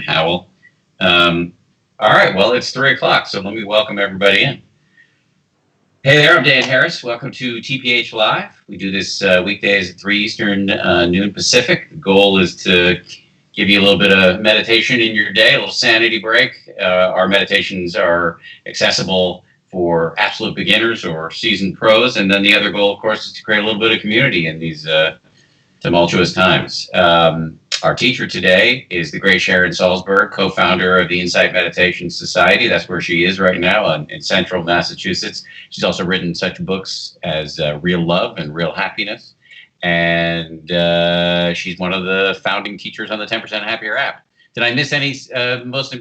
Howell. Um, all right, well, it's 3 o'clock, so let me welcome everybody in. Hey there, I'm Dan Harris. Welcome to TPH Live. We do this weekdays at 3 Eastern, noon Pacific. The goal is to give you a little bit of meditation in your day, a little sanity break. Our meditations are accessible for absolute beginners or seasoned pros. And then the other goal, of course, is to create a little bit of community in these tumultuous times. Our teacher today is the great Sharon Salzberg, co-founder of the Insight Meditation Society. That's where she is right now in central Massachusetts. She's also written such books as Real Love and Real Happiness. And she's one of the founding teachers on the 10% Happier app. Did I miss any most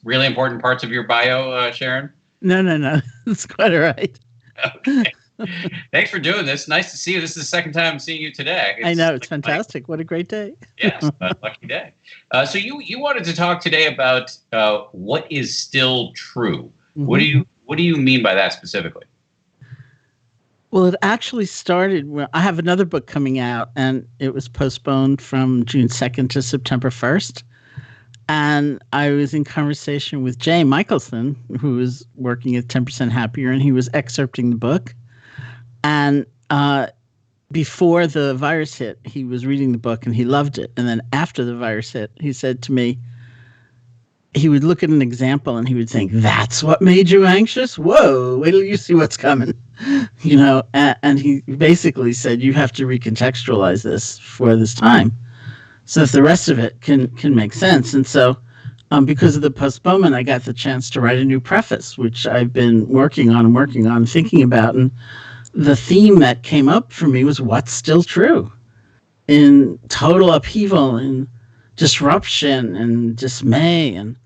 really important parts of your bio, Sharon? No. It's quite all right. Okay. Thanks for doing this. Nice to see you. This is the second time I'm seeing you today. I know. It's fantastic. What a great day. Yes, lucky day. So you wanted to talk today about what is still true. Mm-hmm. What do you mean by that specifically? Well, it actually started. I have another book coming out, and it was postponed from June 2nd to September 1st. And I was in conversation with Jay Michelson, who was working at 10% Happier, and he was excerpting the book. And before the virus hit, he was reading the book and he loved it. And then after the virus hit, he said to me, he would look at an example and he would think, that's what made you anxious? Whoa, wait till you see what's coming. And he basically said, you have to recontextualize this for this time. So if the rest of it can make sense. And so because of the postponement, I got the chance to write a new preface, which I've been working on, thinking about. And the theme that came up for me was what's still true in total upheaval and disruption and dismay and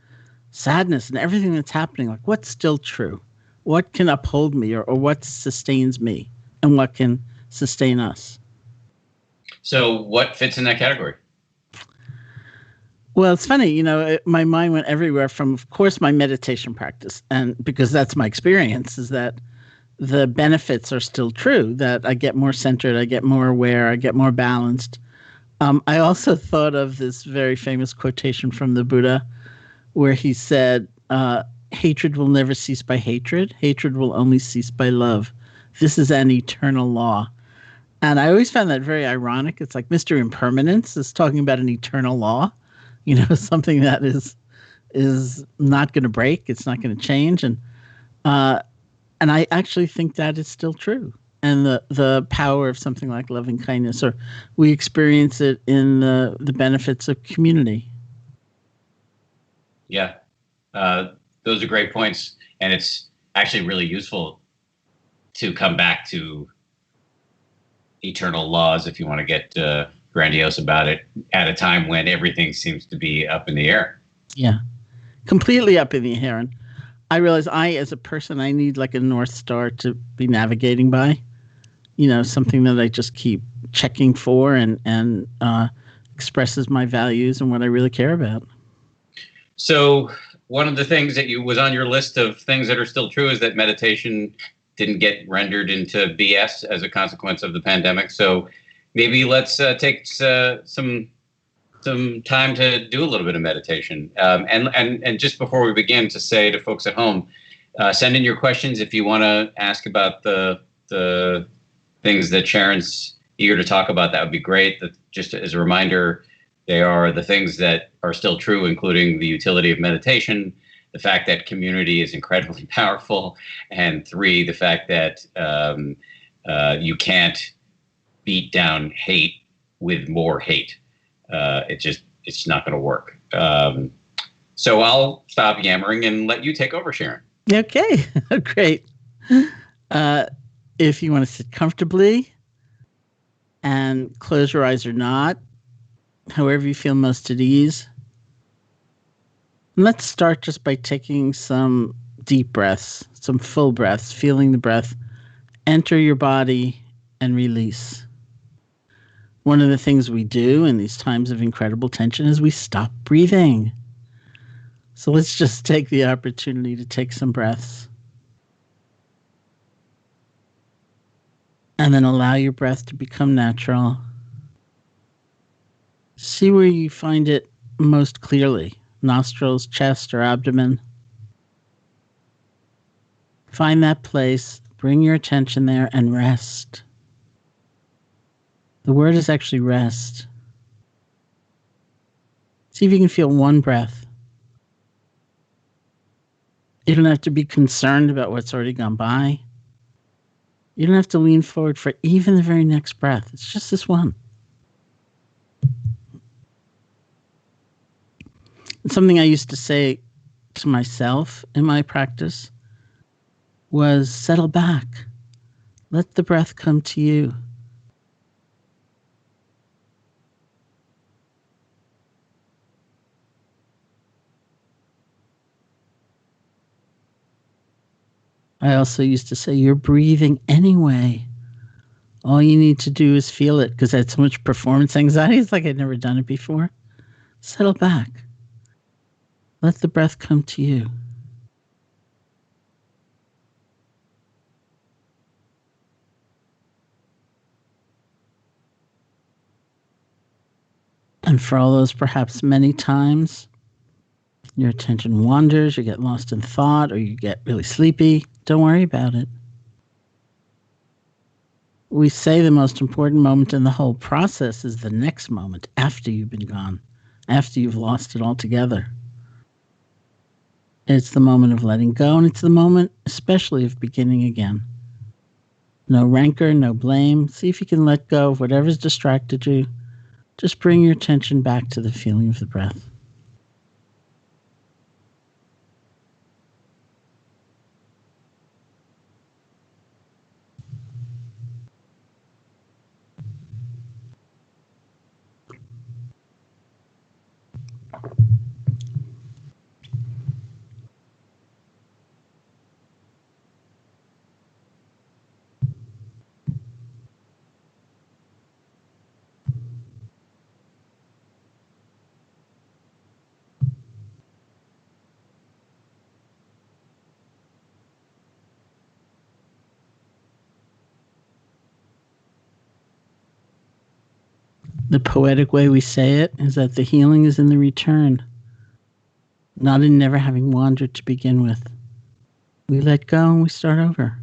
sadness and everything that's happening. Like, what's still true? What can uphold me or what sustains me and what can sustain us? So what fits in that category? Well, it's funny, my mind went everywhere from, of course, my meditation practice. And because that's my experience, is that the benefits are still true, that I get more centered, I get more aware, I get more balanced. I also thought of this very famous quotation from the Buddha where he said, hatred will never cease by hatred. Hatred will only cease by love. This is an eternal law. And I always found that very ironic. It's like Mr. Impermanence is talking about an eternal law, something that is not going to break. It's not going to change. And I actually think that is still true. And the power of something like loving kindness, or we experience it in the benefits of community. Yeah, those are great points. And it's actually really useful to come back to eternal laws, if you want to get grandiose about it, at a time when everything seems to be up in the air. Yeah, completely up in the air. And I realize as a person, I need like a North Star to be navigating by, something that I just keep checking for and expresses my values and what I really care about. So one of the things that was on your list of things that are still true is that meditation didn't get rendered into BS as a consequence of the pandemic. So maybe let's take some time to do a little bit of meditation. And just before we begin, to say to folks at home, send in your questions if you want to ask about the things that Sharon's eager to talk about. That would be great. Just as a reminder, they are the things that are still true, including the utility of meditation, the fact that community is incredibly powerful, and 3, the fact that you can't beat down hate with more hate. It's not going to work. So I'll stop yammering and let you take over, Sharon. Okay, great. If you want to sit comfortably and close your eyes or not, however you feel most at ease. Let's start just by taking some deep breaths, some full breaths, feeling the breath enter your body and release. One of the things we do in these times of incredible tension is we stop breathing. So let's just take the opportunity to take some breaths. And then allow your breath to become natural. See where you find it most clearly? Nostrils, chest, or abdomen? Find that place, bring your attention there, and rest. The word is actually rest. See if you can feel one breath. You don't have to be concerned about what's already gone by. You don't have to lean forward for even the very next breath. It's just this one. And something I used to say to myself in my practice was settle back. Let the breath come to you. I also used to say, you're breathing anyway. All you need to do is feel it, because I had so much performance anxiety. It's like I'd never done it before. Settle back. Let the breath come to you. And for all those perhaps many times your attention wanders, you get lost in thought, or you get really sleepy, don't worry about it. We say the most important moment in the whole process is the next moment after you've been gone, after you've lost it altogether. It's the moment of letting go, and it's the moment especially of beginning again. No rancor, no blame. See if you can let go of whatever's distracted you. Just bring your attention back to the feeling of the breath. The poetic way we say it is that the healing is in the return, not in never having wandered to begin with. We let go and we start over.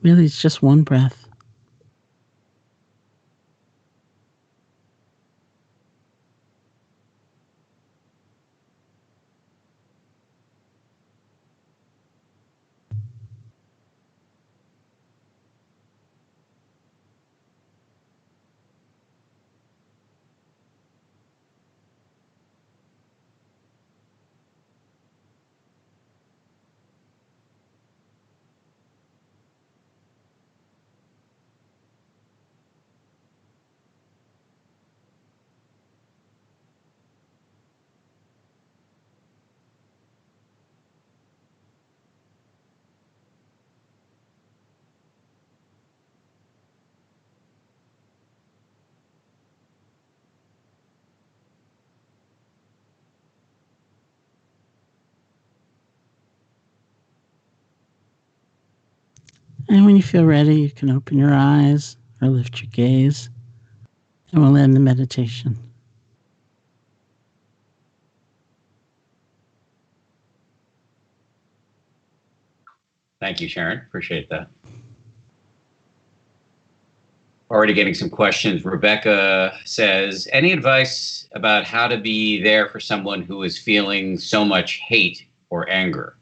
Really, it's just one breath. And when you feel ready, you can open your eyes or lift your gaze, and we'll end the meditation. Thank you, Sharon. Appreciate that. Already getting some questions. Rebecca says, any advice about how to be there for someone who is feeling so much hate or anger?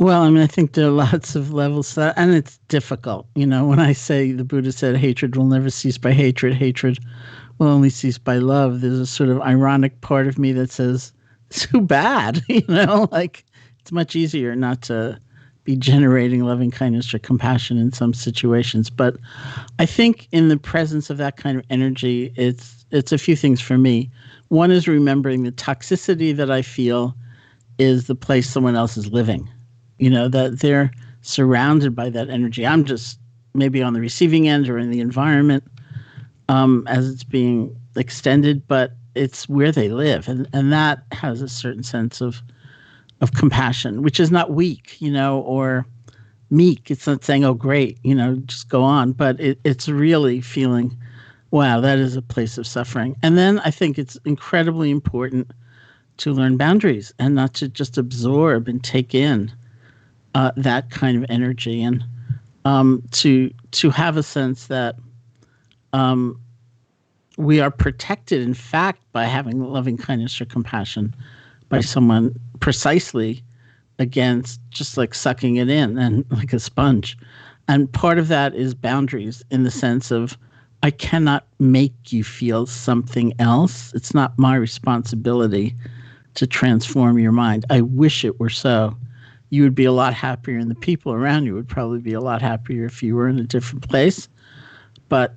Well, I mean, I think there are lots of levels to that, and it's difficult. You know, when I say the Buddha said hatred will never cease by hatred, hatred will only cease by love, there's a sort of ironic part of me that says, too bad, like it's much easier not to be generating loving kindness or compassion in some situations. But I think in the presence of that kind of energy, it's a few things for me. One is remembering the toxicity that I feel is the place someone else is living, that they're surrounded by that energy. I'm just maybe on the receiving end or in the environment as it's being extended, but it's where they live. And that has a certain sense of compassion, which is not weak, or meek. It's not saying, oh, great, just go on. But it's really feeling, wow, that is a place of suffering. And then I think it's incredibly important to learn boundaries and not to just absorb and take in that kind of energy, and to have a sense that we are protected, in fact, by having loving kindness or compassion by someone precisely against just like sucking it in and like a sponge. And part of that is boundaries in the sense of I cannot make you feel something else. It's not my responsibility to transform your mind. I wish it were so. You would be a lot happier, and the people around you would probably be a lot happier if you were in a different place. But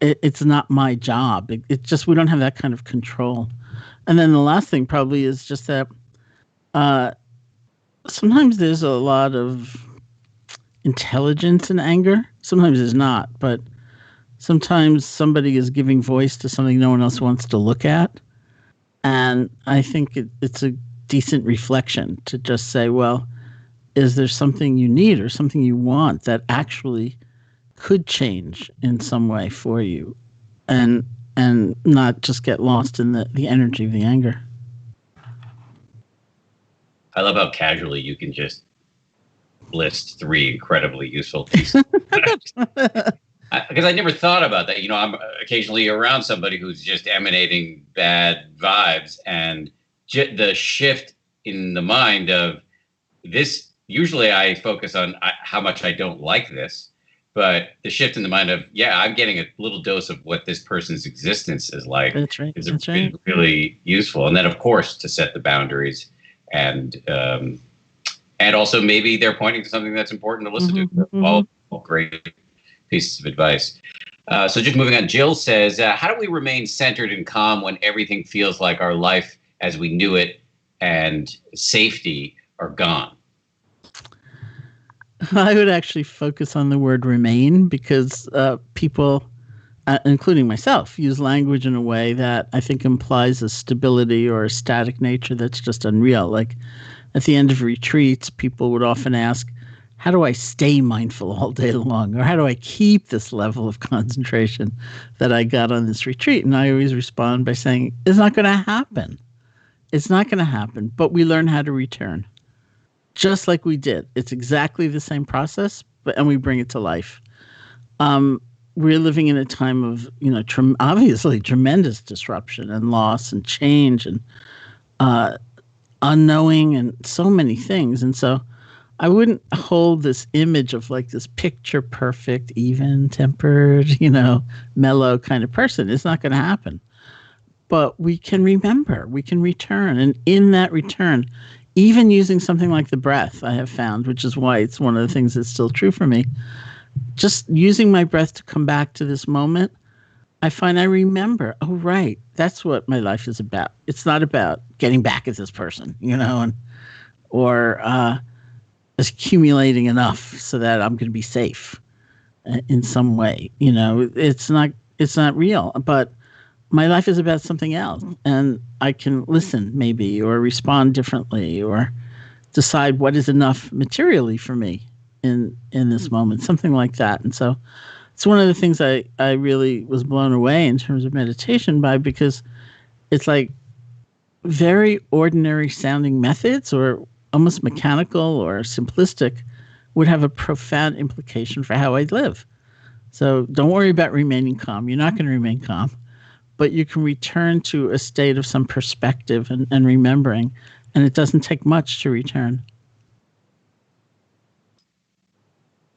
it's not my job. It just, we don't have that kind of control. And then the last thing probably is just that sometimes there's a lot of intelligence in anger. Sometimes there's not, but sometimes somebody is giving voice to something no one else wants to look at. And I think it's a decent reflection to just say, well, is there something you need or something you want that actually could change in some way for you, and not just get lost in the energy of the anger. I love how casually you can just list 3 incredibly useful pieces. Because I never thought about that. I'm occasionally around somebody who's just emanating bad vibes, and the shift in the mind of this. Usually I focus on how much I don't like this, but the shift in the mind of, I'm getting a little dose of what this person's existence is like. That's right. Is really useful. And then, of course, to set the boundaries, and also maybe they're pointing to something that's important to listen to. All great pieces of advice. So just moving on, Jill says, how do we remain centered and calm when everything feels like our life as we knew it and safety are gone? I would actually focus on the word remain, because people, including myself, use language in a way that I think implies a stability or a static nature that's just unreal. Like at the end of retreats, people would often ask, how do I stay mindful all day long? Or how do I keep this level of concentration that I got on this retreat? And I always respond by saying, it's not going to happen. It's not going to happen, but we learn how to return. Just like we did. It's exactly the same process, and we bring it to life. We're living in a time of, obviously tremendous disruption and loss and change and unknowing and so many things. And so I wouldn't hold this image of like this picture perfect, even tempered, mellow kind of person. It's not going to happen. But we can remember, we can return. And in that return, even using something like the breath, I have found, which is why it's one of the things that's still true for me, just using my breath to come back to this moment, I find I remember, oh, right, that's what my life is about. It's not about getting back at this person, or accumulating enough so that I'm going to be safe in some way. It's not real, but my life is about something else, and I can listen maybe, or respond differently, or decide what is enough materially for me in this moment, something like that. And so it's one of the things I really was blown away in terms of meditation by, because it's like very ordinary sounding methods, or almost mechanical or simplistic, would have a profound implication for how I live. So don't worry about remaining calm. You're not going to remain calm. But you can return to a state of some perspective and remembering, and it doesn't take much to return.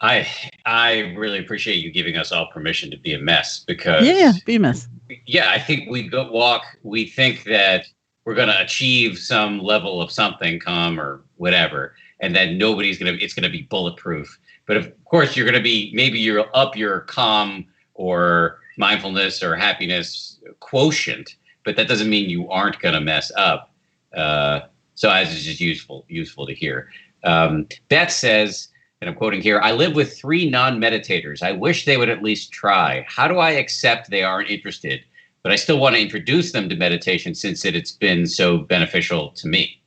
I I really appreciate you giving us all permission to be a mess Yeah, because BMS. yeah, I think we think that we're going to achieve some level of something, calm or whatever, and then it's going to be bulletproof. But of course, you're going to be, maybe you're up your calm or mindfulness or happiness quotient, but that doesn't mean you aren't going to mess up. So as is just useful to hear. Beth says, and I'm quoting here, I live with 3 non-meditators. I wish they would at least try. How do I accept they aren't interested, but I still want to introduce them to meditation since it's been so beneficial to me?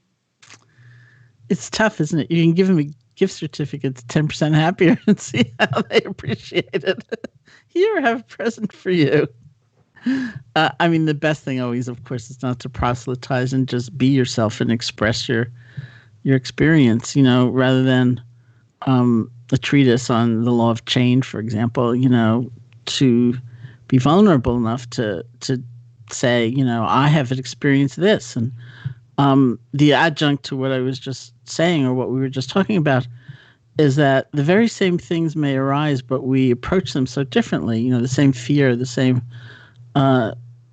It's tough, isn't it? You can give them a gift certificate to 10% happier and see how they appreciate it. Here, I have a present for you. I mean, the best thing always, of course, is not to proselytize and just be yourself and express your experience, rather than a treatise on the law of change, for example, to be vulnerable enough to say, I have experienced this. And the adjunct to what I was just saying, or what we were just talking about, is that the very same things may arise, but we approach them so differently. The same fear, the same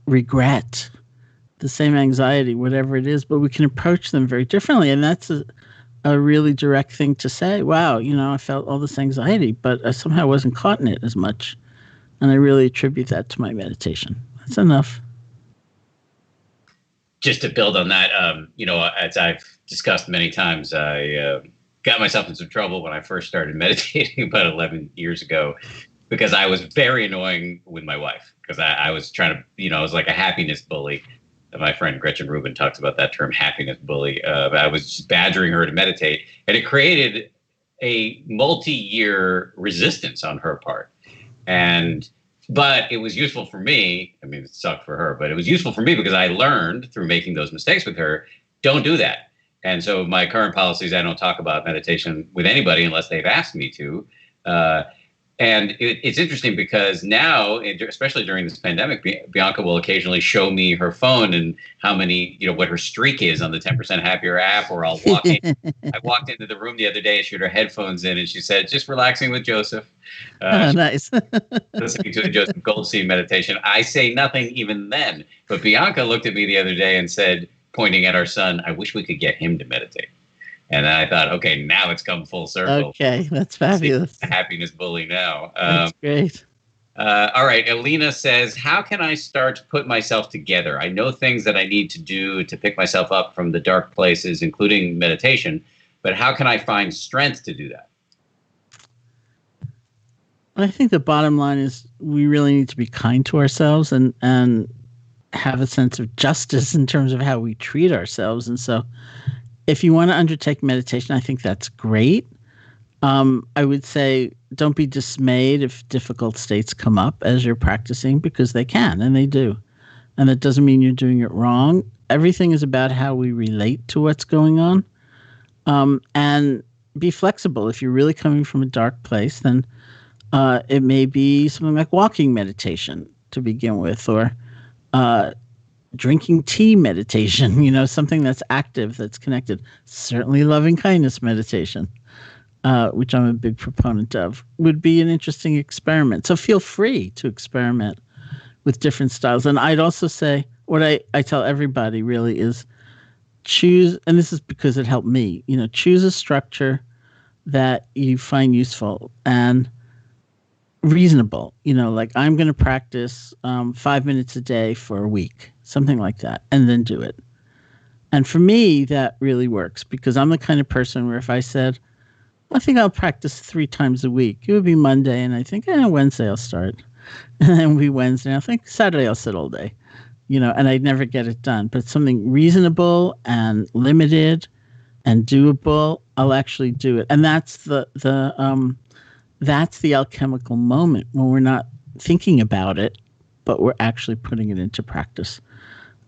regret, the same anxiety, whatever it is, but we can approach them very differently. And that's a really direct thing to say. Wow, I felt all this anxiety, but I somehow wasn't caught in it as much. And I really attribute that to my meditation. That's enough. Just to build on that, as I've discussed many times, I got myself in some trouble when I first started meditating about 11 years ago because I was very annoying with my wife because I was trying to, I was like a happiness bully. My friend Gretchen Rubin talks about that term, happiness bully. I was just badgering her to meditate, and it created a multi-year resistance on her part. But it was useful for me. I mean, it sucked for her, but it was useful for me because I learned through making those mistakes with her, don't do that. And so my current policy is I don't talk about meditation with anybody unless they've asked me to. And it's interesting because now, especially during this pandemic, Bianca will occasionally show me her phone and how many, what her streak is on the 10% Happier app, or I'll walk in. I walked into the room the other day and she had her headphones in and she said, just relaxing with Joseph. Nice. Listening to the Joseph Goldstein meditation. I say nothing even then. But Bianca looked at me the other day and said, pointing at our son, I wish we could get him to meditate. And then I thought, okay, now it's come full circle. Okay, that's fabulous. Happiness bully now. That's great. All right. Alina says, how can I start to put myself together? I know things that I need to do to pick myself up from the dark places, including meditation, but how can I find strength to do that? I think the bottom line is we really need to be kind to ourselves and have a sense of justice in terms of how we treat ourselves. And so if you want to undertake meditation, I think that's great. I would say don't be dismayed if difficult states come up as you're practicing, because they can, and they do. And that doesn't mean you're doing it wrong. Everything is about how we relate to what's going on. And be flexible. If you're really coming from a dark place, then it may be something like walking meditation to begin with, or drinking tea meditation, something that's active, that's connected. Certainly loving kindness meditation, which I'm a big proponent of, would be an interesting experiment. So feel free to experiment with different styles. And I'd also say what I tell everybody really is choose, and this is because it helped me, choose a structure that you find useful and reasonable. Like I'm going to practice 5 minutes a day for a week, something like that, and then do it. And for me, that really works because I'm the kind of person where if I said, I think I'll practice 3 times a week, it would be Monday, and I think Wednesday I'll start, and then it would be Wednesday, and I think Saturday I'll sit all day, and I'd never get it done. But something reasonable and limited and doable, I'll actually do it. And that's that's the alchemical moment when we're not thinking about it, but we're actually putting it into practice.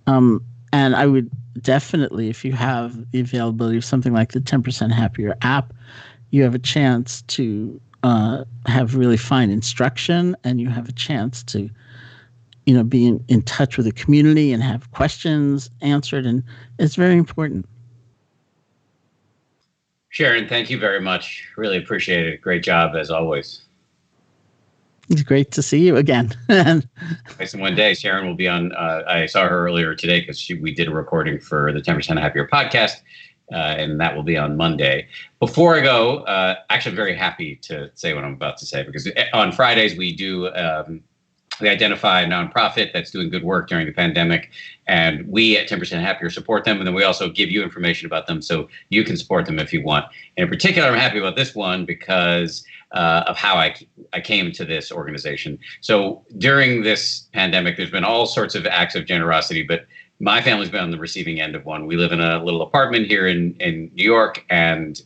And I would definitely, if you have the availability of something like the 10% Happier app, you have a chance to have really fine instruction, and you have a chance to, be in touch with the community and have questions answered. And it's very important. Sharon, thank you very much. Really appreciate it. Great job as always. It's great to see you again. Twice in one day. Sharon will be on. I saw her earlier today because we did a recording for the 10% Happier podcast, and that will be on Monday. Before I go, actually, I'm very happy to say what I'm about to say because on Fridays we do. We identify a nonprofit that's doing good work during the pandemic, and we at 10% Happier support them. And then we also give you information about them so you can support them if you want. And in particular, I'm happy about this one because of how I came to this organization. So during this pandemic, there's been all sorts of acts of generosity, but my family's been on the receiving end of one. We live in a little apartment here in New York, and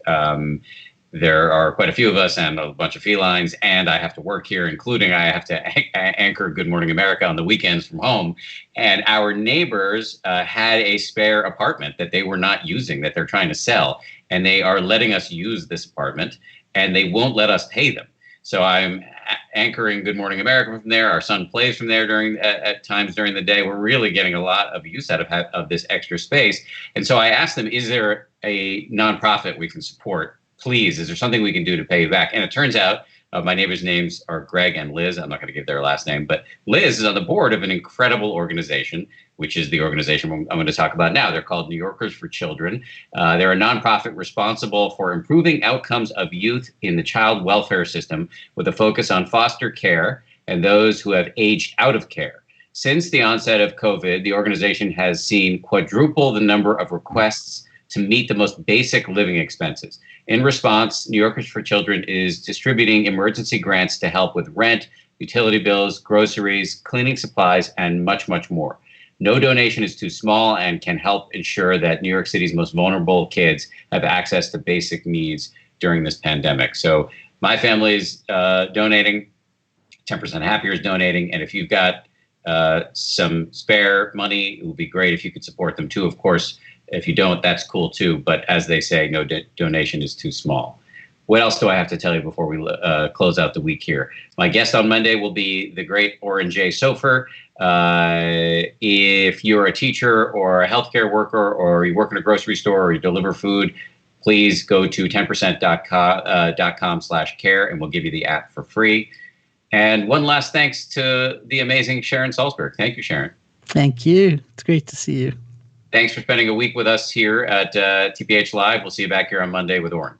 there are quite a few of us and a bunch of felines, and I have to work here, including I have to anchor Good Morning America on the weekends from home. And our neighbors had a spare apartment that they were not using, that they're trying to sell, and they are letting us use this apartment, and they won't let us pay them. So I'm anchoring Good Morning America from there. Our son plays from there at times during the day. We're really getting a lot of use out of this extra space. And so I asked them, is there a nonprofit we can support? Please, is there something we can do to pay you back? And it turns out my neighbors' names are Greg and Liz. I'm not going to give their last name, but Liz is on the board of an incredible organization, which is the organization I'm going to talk about now. They're called New Yorkers for Children. They're a nonprofit responsible for improving outcomes of youth in the child welfare system with a focus on foster care and those who have aged out of care. Since the onset of COVID, the organization has seen quadruple the number of requests to meet the most basic living expenses. In response, New Yorkers for Children is distributing emergency grants to help with rent, utility bills, groceries, cleaning supplies, and much, much more. No donation is too small and can help ensure that New York City's most vulnerable kids have access to basic needs during this pandemic. So my family's donating, 10% Happier is donating, and if you've got some spare money, it would be great if you could support them too, of course. If you don't, that's cool too. But as they say, no donation is too small. What else do I have to tell you before we close out the week here? My guest on Monday will be the great Oren J. Sofer. If you're a teacher or a healthcare worker or you work in a grocery store or you deliver food, please go to 10%.com/care and we'll give you the app for free. And one last thanks to the amazing Sharon Salzberg. Thank you, Sharon. Thank you. It's great to see you. Thanks for spending a week with us here at TPH Live. We'll see you back here on Monday with Oren.